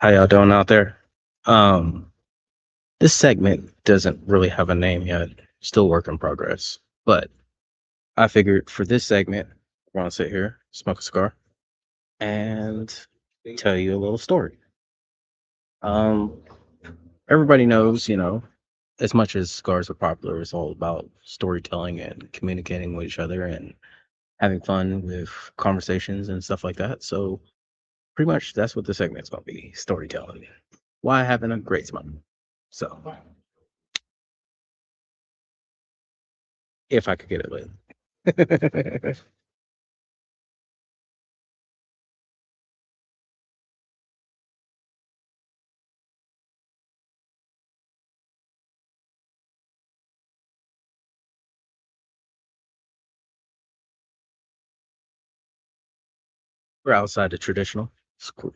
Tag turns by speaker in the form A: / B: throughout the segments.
A: How y'all doing out there? Um, this segment doesn't really have a name yet. Still work in progress. But I figured for this segment, we're gonna sit here, smoke a cigar, and tell you a little story. Um, everybody knows, as much as cigars are popular, it's all about storytelling and communicating with each other and having fun with conversations and stuff like that. So pretty much that's what the segment's gonna be, storytelling. Why having a great smoke. So if I could get it lit. We're outside the traditional, squ-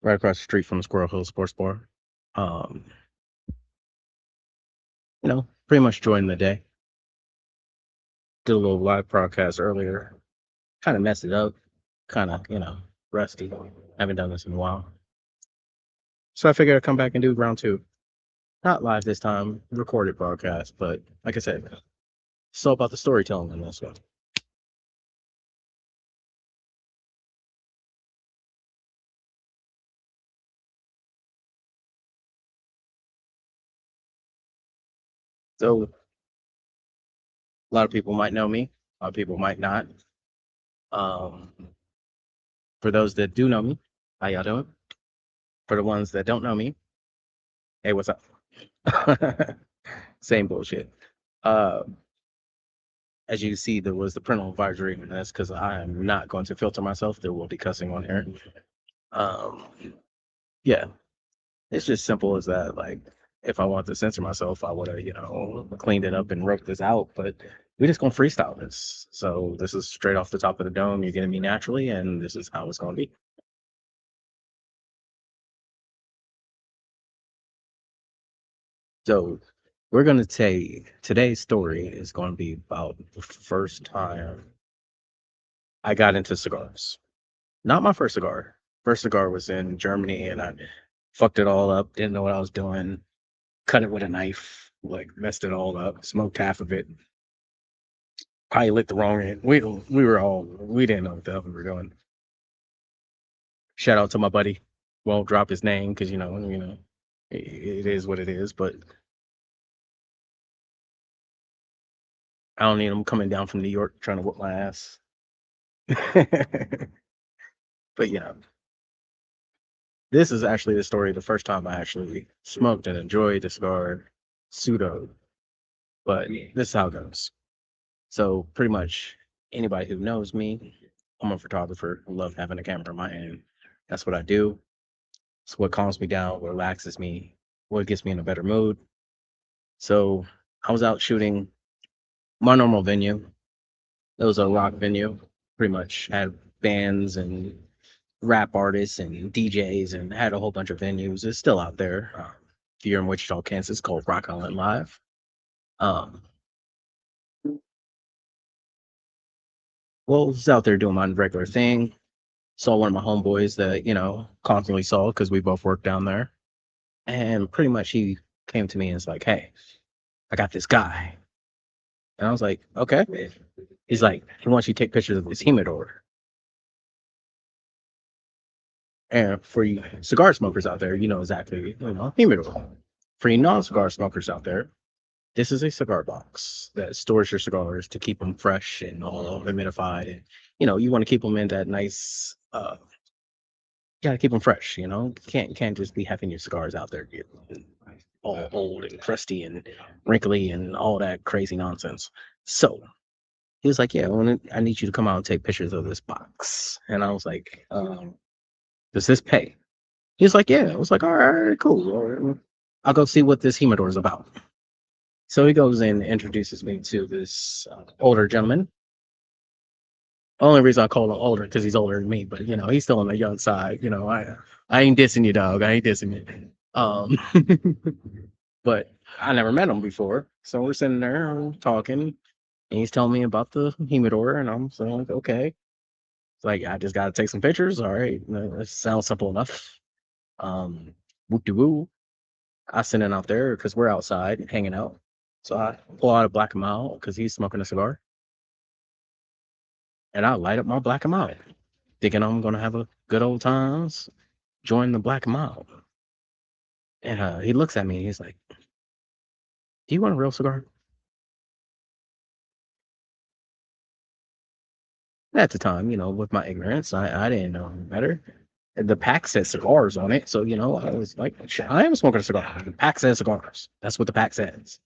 A: right across the street from the Squirrel Hill Sports Bar. Um, pretty much joining the day. Did a little live broadcast earlier. Kind of messed it up. Kind of, rusty. Haven't done this in a while. So I figured I'd come back and do round two. Not live this time, recorded broadcast, but like I said, it's all about the storytelling in this one. So a lot of people might know me. A lot of people might not. Um, for those that do know me, how y'all doing? For the ones that don't know me, hey, what's up? Same bullshit. Uh, as you see, there was the parental advisory, and that's because I am not going to filter myself. There will be cussing on here. Um, yeah, it's just simple as that. Like, if I wanted to censor myself, I would have, cleaned it up and wrote this out. But we're just gonna freestyle this. So this is straight off the top of the dome. You're getting me naturally, and this is how it's gonna be. So we're gonna take today's story is going to be about the first time I got into cigars. Not my first cigar. First cigar was in Germany, and I fucked it all up. Didn't know what I was doing. Cut it with a knife. Like messed it all up. Smoked half of it. Probably lit the wrong end. We didn't know what the hell we were doing. Shout out to my buddy. Won't drop his name because it is what it is. But I don't need him coming down from New York trying to whoop my ass. But this is actually the story. The first time I actually smoked and enjoyed the cigar, pseudo. But this is how it goes. So pretty much anybody who knows me, I'm a photographer. I love having a camera in my hand. That's what I do. It's what calms me down, what relaxes me, what gets me in a better mood. So I was out shooting my normal venue. It was a rock venue. Pretty much had bands and rap artists and DJs and had a whole bunch of venues. It's still out there. If you're in Wichita, Kansas, it's called Rock Island Live. Um, well, I was out there doing my regular thing. Saw one of my homeboys that constantly saw because we both worked down there, and pretty much he came to me and was like, "Hey, I got this guy," and I was like, "Okay." He's like, "He wants you to take pictures of his humidor." And for you cigar smokers out there, you know exactly, humidor. For you non-cigar smokers out there, this is a cigar box that stores your cigars to keep them fresh and all humidified, and you want to keep them in that nice. You gotta keep them fresh. Can't just be having your cigars out there getting all old and crusty and wrinkly and all that crazy nonsense. So he was like, "Yeah, I need you to come out and take pictures of this box." And I was like, "Does this pay?" He was like, "Yeah." I was like, "All right, cool. All right. I'll go see what this humidor is about." So he goes in and introduces me to this older gentleman. Only reason I call him older because he's older than me, but he's still on the young side. I ain't dissing you, dog. I ain't dissing you. But I never met him before, so we're sitting there talking, and he's telling me about the humidor, and I'm saying like, okay. It's like I just got to take some pictures. All right, that sounds simple enough. Um, whoop de woo. I send it out there because we're outside hanging out. So I pull out a black and mild because he's smoking a cigar, and I light up my black and mild, thinking I'm gonna have a good old times. Join the black and mild, and he looks at me. And he's like, "Do you want a real cigar?" At the time, with my ignorance, I didn't know better. The pack said cigars on it, so I was like, "Shit, I am smoking a cigar." The pack says cigars. That's what the pack says.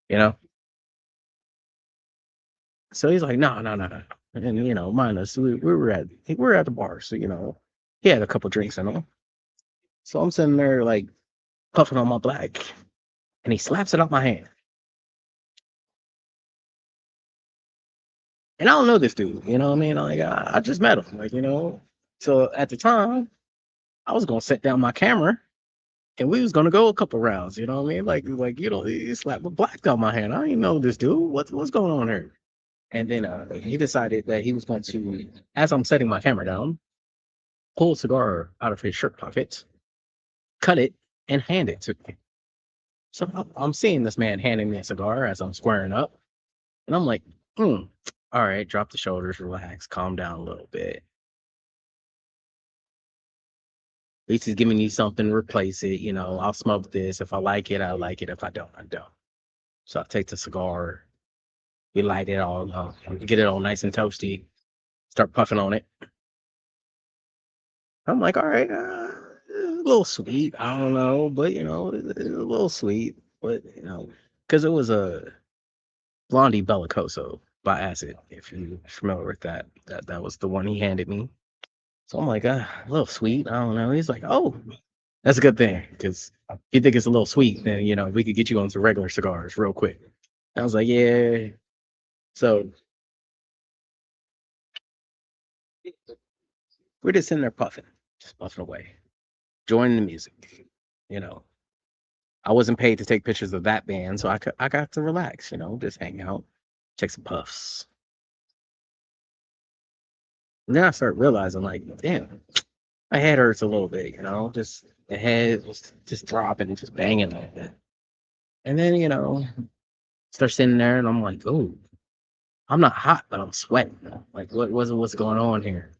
A: You know. So he's like, "No, no, no, no." And mind us, we were at the bar, so he had a couple drinks in him. So I'm sitting there like puffing on my black, and he slaps it out my hand. And I don't know this dude, you know what I mean? Like I just met him, like So at the time, I was gonna set down my camera, and we was gonna go a couple rounds. You know what I mean? Like he slapped a black down my hand. I didn't know this dude. What's going on here? And then he decided that he was going to, as I'm setting my camera down, pull a cigar out of his shirt pocket, cut it, and hand it to me. So I'm seeing this man handing me a cigar as I'm squaring up, and I'm like, hmm, all right, drop the shoulders, relax, calm down a little bit. At least he's giving you something, replace it. I'll smoke this. If I like it, I like it. If I don't, I don't. So I take the cigar, we light it all up, get it all nice and toasty, start puffing on it. I'm like, all right, a little sweet. I don't know, but it's a little sweet. But because it was a Blondie Bellicoso by Acid, if you're familiar with that. That was the one he handed me. So I'm like, a little sweet. I don't know. He's like, oh, that's a good thing because you think it's a little sweet, then we could get you on some regular cigars real quick. I was like, yeah. So we're just sitting there puffing, just puffing away, enjoying the music. You know, I wasn't paid to take pictures of that band, so I got to relax. Just hang out, take some puffs. And then I start realizing, like, damn, my head hurts a little bit. Just the head was just dropping and just banging like that. And then start sitting there, and I'm like, oh, I'm not hot, but I'm sweating. Like, what's going on here?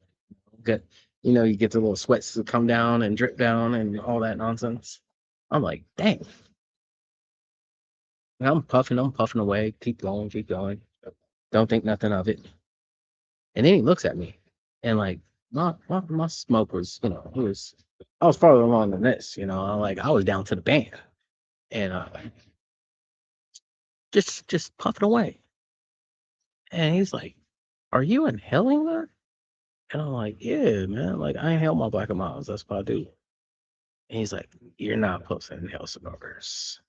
A: Get you get the little sweats to come down and drip down and all that nonsense. I'm like, dang. And I'm puffing away, keep going, keep going. Don't think nothing of it. And then he looks at me, and like my smoke was, I was farther along than this. Like I was down to the band, and just puffing away. And he's like, "Are you inhaling that?" And I'm like, "Yeah, man. Like I inhale my Black and Miles. That's what I do." And he's like, "You're not supposed to inhale cigars.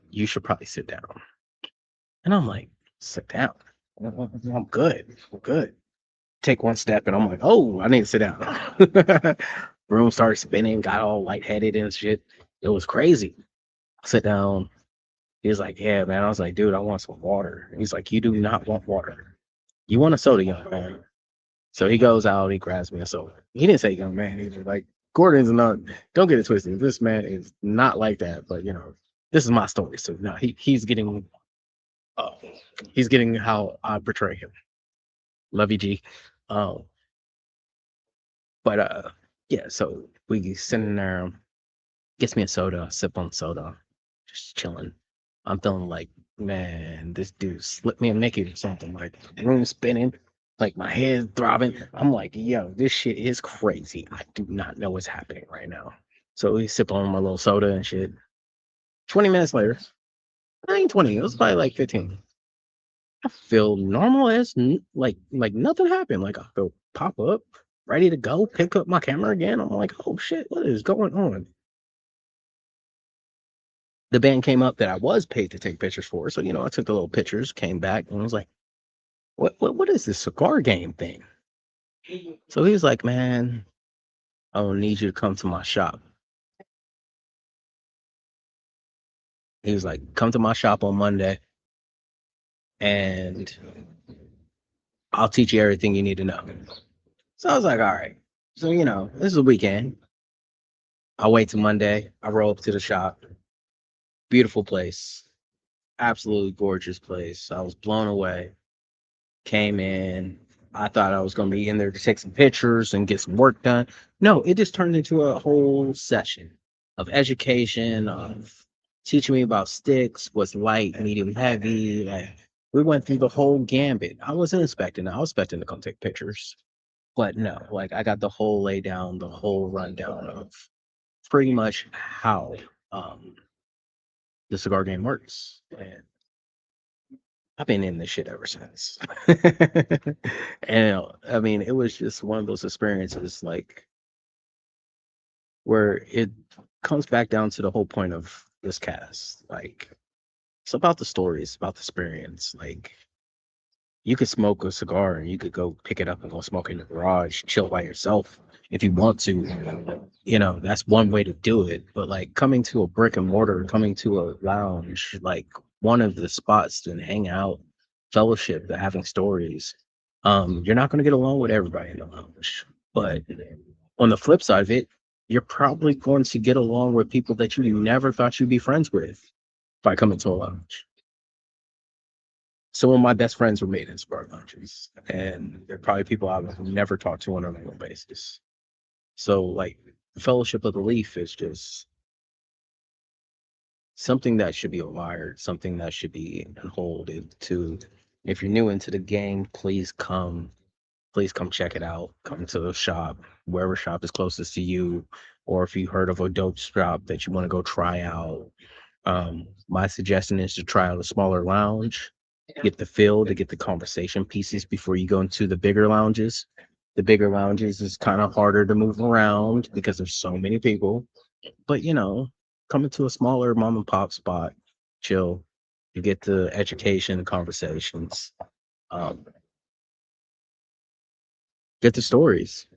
A: You should probably sit down." And I'm like, "Sit down? I'm good. I'm good." Take one step, and I'm like, "Oh, I need to sit down." Room started spinning, got all lightheaded and shit. It was crazy. I sit down. He was like, "Yeah, man." I was like, "Dude, I want some water." He's like, "You do not want water. You want a soda, young man." So he goes out, he grabs me a soda. He didn't say young man. He was like, Gordon's not, don't get it twisted. This man is not like that. But this is my story. So no, uh, he's getting how I portray him. Love you, G. Um, but yeah, so we sitting there, gets me a soda, sip on soda, just chilling. I'm feeling like, man, this dude slipped me a Mickey or something. Like room spinning, like my head throbbing. I'm like, yo, this shit is crazy. I do not know what's happening right now. So we sip on my little soda and shit. 20 minutes later, I ain't 20. It was probably like 15. I feel normal as like nothing happened. Like I feel pop up, ready to go, pick up my camera again. I'm like, oh shit, what is going on? The band came up that I was paid to take pictures for. So, I took the little pictures, came back, and was like, what is this cigar game thing? So he was like, man, I don't need you to come to my shop. He was like, come to my shop on Monday and I'll teach you everything you need to know. So I was like, all right. So, this is a weekend. I wait till Monday. I roll up to the shop. Beautiful place. Absolutely gorgeous place. I was blown away. Came in. I thought I was going to be in there to take some pictures and get some work done. No, it just turned into a whole session of education, of teaching me about sticks, what's light, medium, heavy. Like, we went through the whole gambit. I wasn't expecting it. I was expecting to come take pictures. But no, like I got the whole lay down, the whole rundown of pretty much how um, the cigar game works. And I've been in this shit ever since. And I mean, it was just one of those experiences like where it comes back down to the whole point of this cast. Like it's about the stories, about the experience. Like you could smoke a cigar and you could go pick it up and go smoke in the garage, chill by yourself if you want to. You know, that's one way to do it. But like coming to a brick and mortar, coming to a lounge, like one of the spots to hang out, fellowship, to having stories. You're not gonna get along with everybody in the lounge. But on the flip side of it, you're probably going to get along with people that you never thought you'd be friends with by coming to a lounge. Some of my best friends were made in cigar lounges, and they're probably people I've never talked to on a regular basis. So, like, the Fellowship of the Leaf is just something that should be admired, something that should be unfolded to. If you're new into the game, please come check it out. Come to the shop, wherever shop is closest to you, or if you heard of a dope shop that you want to go try out. My suggestion is to try out a smaller lounge, get the feel, to get the conversation pieces before you go into the bigger lounges. The bigger lounges is kind of harder to move around because there's so many people. But you know, coming to a smaller mom and pop spot, chill. You get the education, conversations, um, get the stories,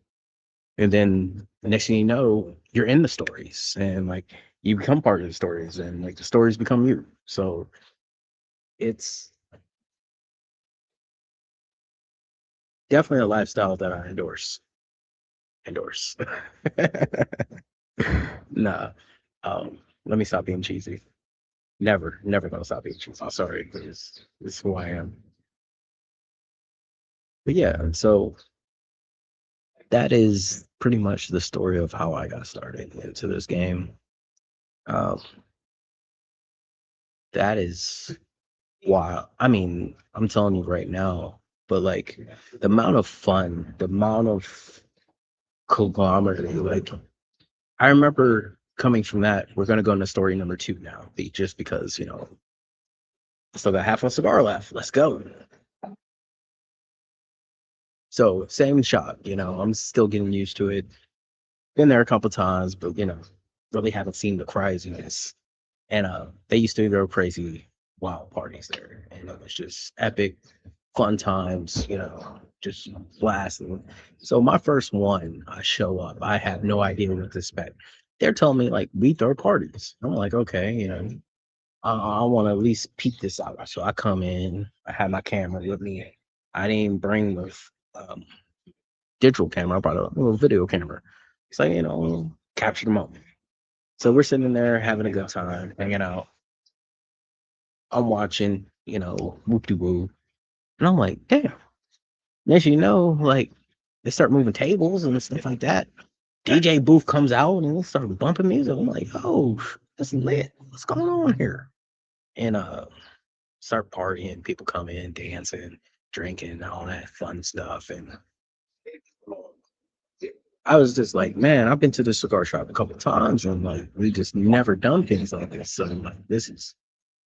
A: and then the next thing you know, you're in the stories, and like you become part of the stories, and like the stories become you. So it's definitely a lifestyle that I endorse. Endorse. Nah. Let me stop being cheesy. Never gonna stop being cheesy. Sorry, because this is who I am. But yeah, so that is pretty much the story of how I got started into this game. Um, that is wild. I mean, I'm telling you right now, but like the amount of fun, the amount of conglomerate, like I remember coming from that. We're gonna go into story number two now, just because I still got half a cigar left. Let's go. So same shot, I'm still getting used to it. Been there a couple times, but really haven't seen the craziness. And they used to throw crazy wild parties there. And it was just epic, fun times, just blasting. So my first one, I show up. I have no idea what to expect. They're telling me like we throw parties. I'm like, okay, I want to at least peek this out. So I come in, I had my camera with me. I didn't bring the um, digital camera, I brought a little video camera. It's like, capture the moment. So we're sitting there having a good time, hanging out. I'm watching, whoop de woo. And I'm like, damn. Next you know, like they start moving tables and stuff like that. DJ booth comes out and they start bumping music. I'm like, oh, that's lit. What's going on here? And start partying, people come in, dancing, drinking, all that fun stuff. And I was just like, man, I've been to the cigar shop a couple of times and like we just never done things like this. So like this is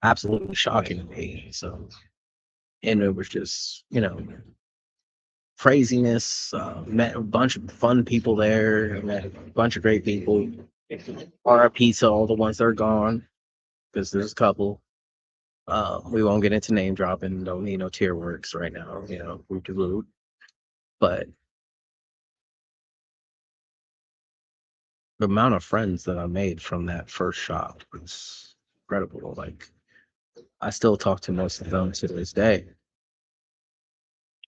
A: absolutely shocking to me. So and it was just, craziness. Met a bunch of fun people there, met a bunch of great people. RIP to all the ones that are gone, because there's a couple. We won't get into name dropping, don't need no tier works right now, root to root. But the amount of friends that I made from that first shop was incredible. Like I still talk to most of them to this day.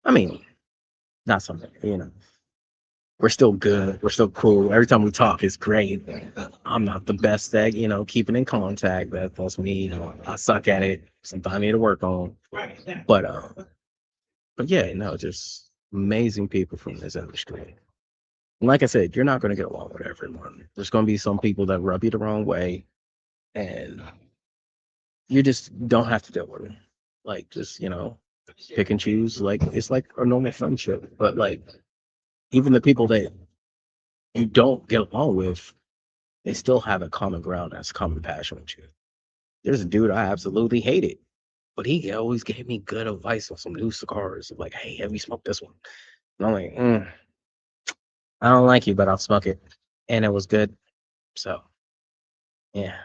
A: I mean, not something, we're still good. We're still cool. Every time we talk, it's great. I'm not the best at, keeping in contact. That's me. I suck at it. Something I need to work on. But yeah, no, just amazing people from this industry. And like I said, you're not going to get along with everyone. There's going to be some people that rub you the wrong way, and you just don't have to deal with them. Like, just pick and choose. Like, it's like a normal friendship. But like, even the people that you don't get along with, they still have a common ground that's common passion with you. There's a dude I absolutely hated, but he always gave me good advice on some new cigars. Like, hey, have you smoked this one? And I'm like, I don't like you, but I'll smoke it. And it was good. So, yeah.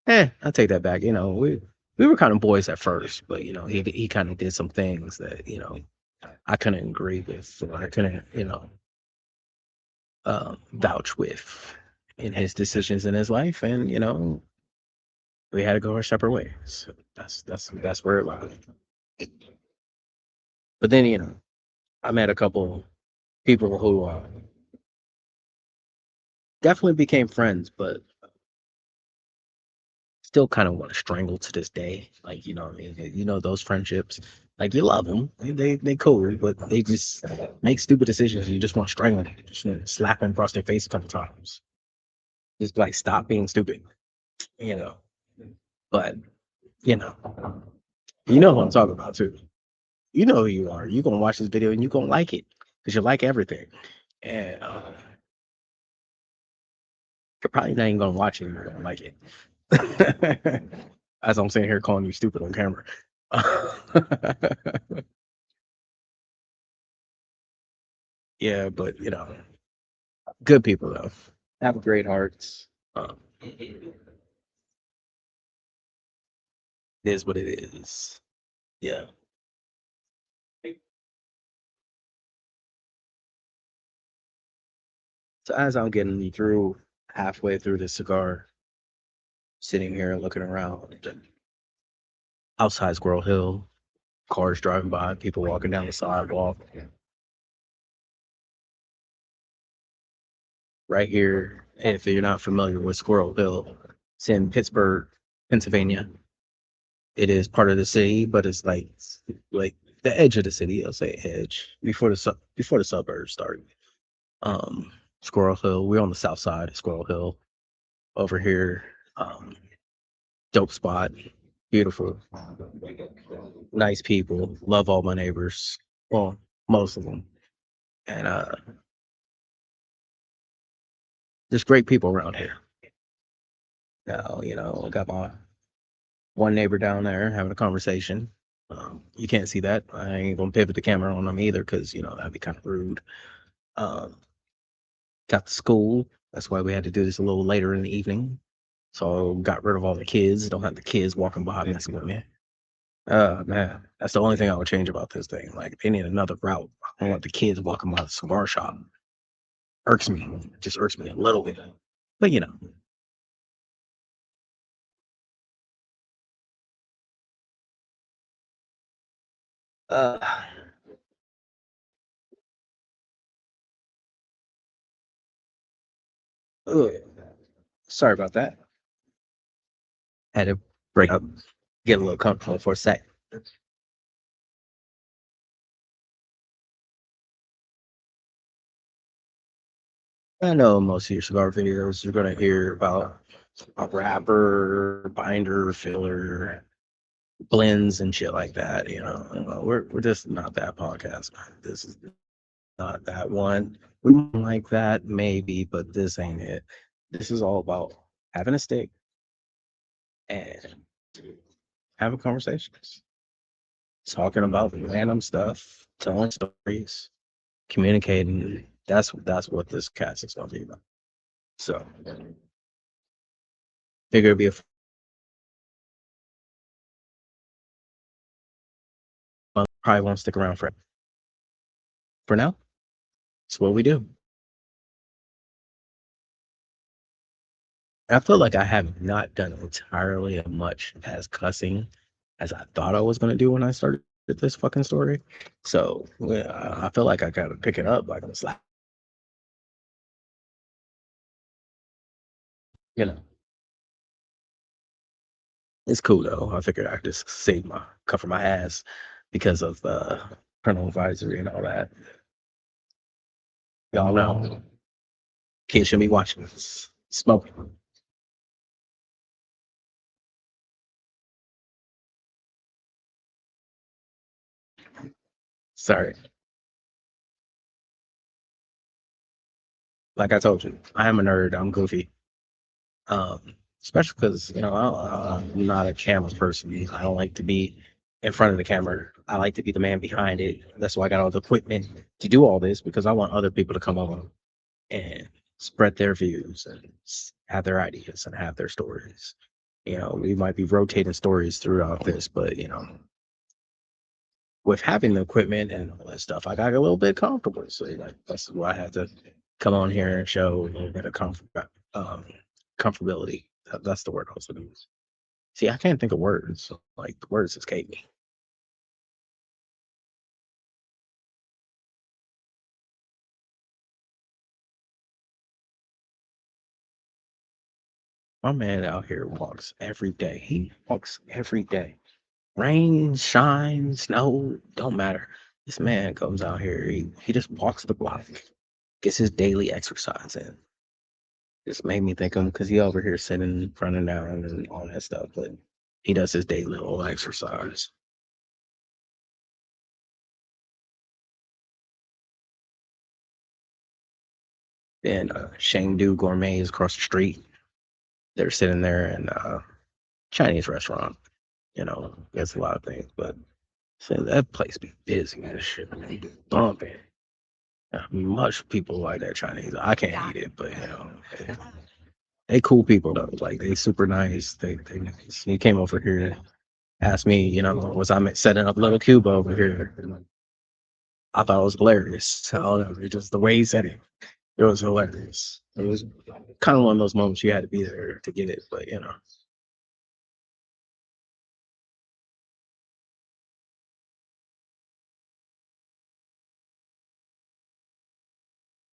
A: I'll take that back. We were kind of boys at first, but he kind of did some things that, I couldn't agree with, or I couldn't, vouch with in his decisions in his life. And, we had to go our separate ways. So that's where it lies. But then, I met a couple people who definitely became friends, but still kind of want to strangle to this day. Like, what I mean? Those friendships, like you love them, they cool, but they just make stupid decisions. And you just want to strangle them, just slap them across their face a couple times. Just like stop being stupid, you know. But you know, you know what I'm talking about too. You know who you are. You're gonna watch this video and you're gonna like it because you like everything. And you're probably not even gonna watch it and you're gonna like it. As I'm sitting here calling you stupid on camera. Yeah, but good people though. Have great hearts. It is what it is. Yeah. So as I'm getting through halfway through the cigar, sitting here looking around outside Squirrel Hill, cars driving by, people walking down the sidewalk. Right here, if you're not familiar with Squirrel Hill, it's in Pittsburgh, Pennsylvania. It is part of the city, but it's like the edge of the city. I'll say edge before the suburbs start. Um, Squirrel Hill. We're on the south side of Squirrel Hill over here. Um, Dope spot, beautiful, nice people. Love all my neighbors. Well, most of them, and there's great people around here. Now, I got my one neighbor down there having a conversation. You can't see that. I ain't gonna pivot the camera on them either because that'd be kind of rude. Um, got the school. That's why we had to do this a little later in the evening. So got rid of all the kids. Don't have the kids walking by messing with me. Man, that's the only thing I would change about this thing. Like, they need another route. I don't want the kids walking by the cigar shop. Irks me. Just irks me a little bit. But uh, ugh, sorry about that. Had to break up, get a little comfortable for a sec. I know most of your cigar videos, you're gonna hear about a wrapper, binder, filler, blends, and shit like that. We're just not that podcast. This is not that one. We might like that maybe, but this ain't it. This is all about having a stick and having conversations, talking about random stuff, telling stories, communicating. That's what this cast is gonna be about. So figure it'd be a fun. Probably won't stick around for now. It's what we do. I feel like I have not done entirely as much as cussing as I thought I was gonna do when I started with this fucking story. So yeah, I feel like I gotta pick it up like on Slack. You know, it's cool though. I figured I could just save my cover my ass because of parental advisory and all that. Y'all know kids should be watching this. Smoking. Sorry. Like I told you, I am a nerd. I'm goofy. Especially because I'm not a camera person. I don't like to be in front of the camera. I like to be the man behind it. That's why I got all the equipment to do all this because I want other people to come on and spread their views and have their ideas and have their stories. We might be rotating stories throughout this, but with having the equipment and all that stuff, I got a little bit comfortable. So like that's why I had to come on here and show a little bit of um, comfortability. That's the word I was looking for. See, I can't think of words. So, like the words escape me. My man out here walks every day. He walks every day. Rain, shine, snow, don't matter. This man comes out here. He just walks the block, gets his daily exercise in. Just made me think of him because he over here sitting, running down, and all that stuff. But he does his daily little exercise. Then Shane Do Gourmet is across the street. They're sitting there in a Chinese restaurant. Gets a lot of things, but so that place be busy as shit. They be bumping. Much people like that Chinese. I can't eat it, but they cool people though. Like they super nice. They nice. He came over here to ask me, was I setting up little Cuba over here? I thought it was hilarious. So just the way he said it, it was hilarious. It was kind of one of those moments you had to be there to get it, but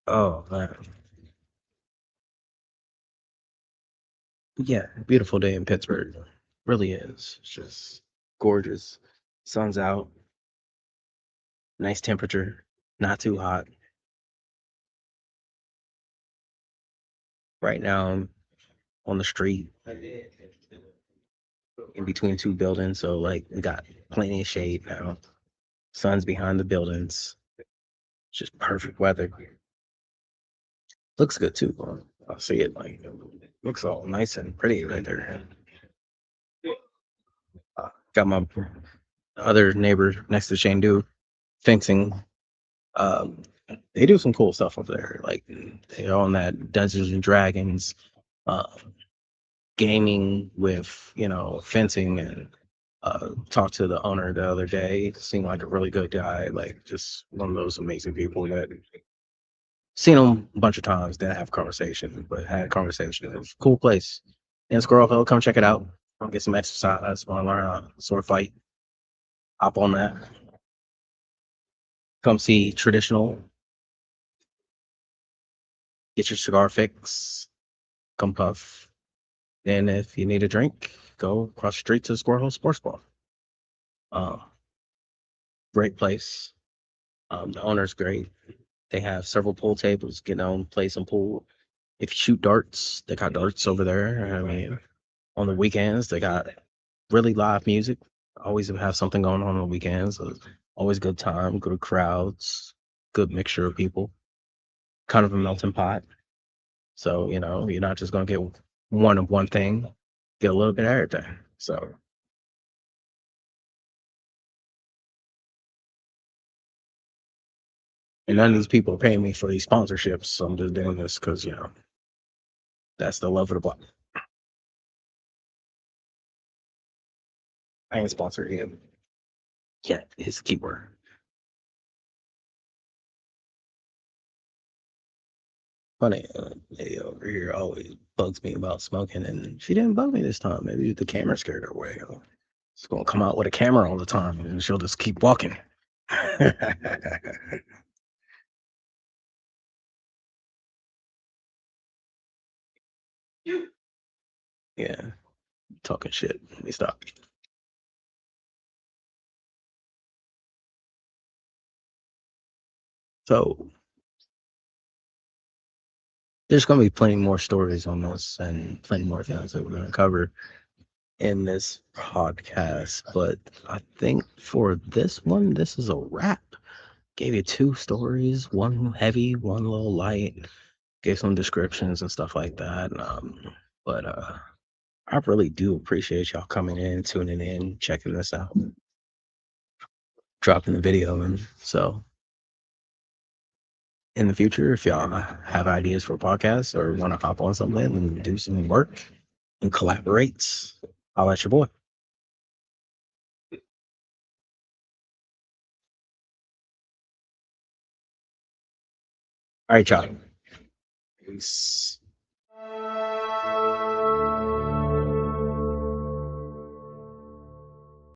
A: oh man, yeah, beautiful day in Pittsburgh, really is. It's just gorgeous. Sun's out, nice temperature, not too hot. Right now, I'm on the street in between two buildings, so like we got plenty of shade now. Sun's behind the buildings. It's just perfect weather. Looks good too. I see it like looks all nice and pretty right there. Got my other neighbor next to Shane Do fencing. Um, they do some cool stuff over there. Like they're on that Dungeons and Dragons, uh, gaming with fencing and talked to the owner the other day. Seemed like a really good guy. Like just one of those amazing people that seen him a bunch of times. Didn't have conversation, but had a conversation. It was a cool place. In Squirrel Hill, come check it out. Get some exercise. Want to learn how to sword fight? Hop on that. Come see traditional. Get your cigar fix. Come puff. Then if you need a drink, go across the street to the Squirrel Hill Sports Bar. Uh, Great place. The owner's great. They have several pool tables. Get on, play some pool. If you shoot darts, they got darts over there. I mean, on the weekends, they got really live music. Always have something going on the weekends. So always good time, good crowds, good mixture of people. Kind of a melting pot. So you're not just gonna get one of one thing. Get a little bit of everything. So, and none of these people are paying me for these sponsorships. So I'm just doing this because that's the love of the block. I ain't sponsored him yet. Is the keyword. Funny, lady over here always bugs me about smoking, and she didn't bug me this time. Maybe the camera scared her away. She's gonna come out with a camera all the time, and she'll just keep walking. Yeah, talking shit. Let me stop. So there's gonna be plenty more stories on this and plenty more things that we're gonna cover in this podcast. But I think for this one, this is a wrap. Gave you two stories, one heavy, one little light. Gave some descriptions and stuff like that. But I really do appreciate y'all coming in, tuning in, checking this out, dropping the video. And so in the future, if y'all have ideas for podcasts or want to hop on something and do some work and collaborate, I'll let your boy. All right, y'all. Peace.